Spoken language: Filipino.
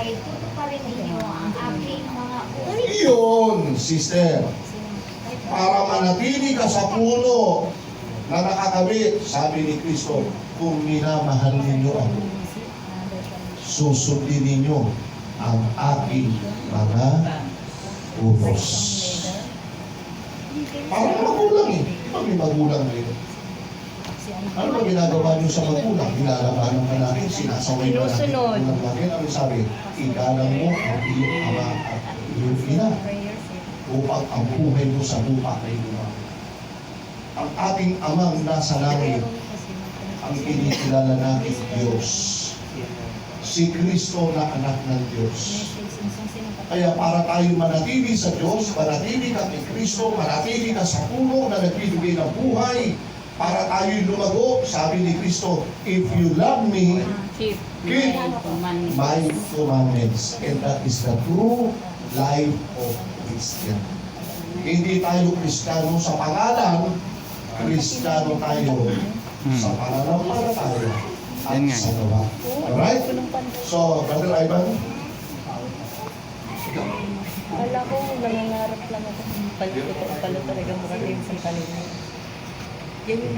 ay tutuparin ninyo ang aking mga utos. Iyon, sister. Para manatili ka sa puno na nakakabit, sabi ni Kristo, kung minamahal ninyo ako, susundin ninyo ang aking mga utos. Parang magulang eh. Di ba may magulang rin? Ano ba ginagawa niyo sa magulang? Nilalabanan ka natin, sinasaway ka natin. Magulang natin, ano sabi? Igalang mo ang iyong ama at iyong ina upang ang buhay mo sa lupa ay lumaki. Ang ating amang nasa langit, ang kinikilala natin Diyos. Si Kristo na anak ng Diyos. Kaya para tayo manatili sa Diyos, manatili ka kay Kristo, manatili ka sa puno na nagbibigay ng buhay, para tayo lumago, sabi ni Kristo, if you love me, keep my commandments. And that is the true life of Christian. Hindi tayo Kristiyano sa pangalan, Kristiyano tayo sa pananampalataya at sa gawa. Alright? So, Brother Ivan, Wala ko, nangangarap lang ako. Palo talaga mukha sa kalimut. Yan yung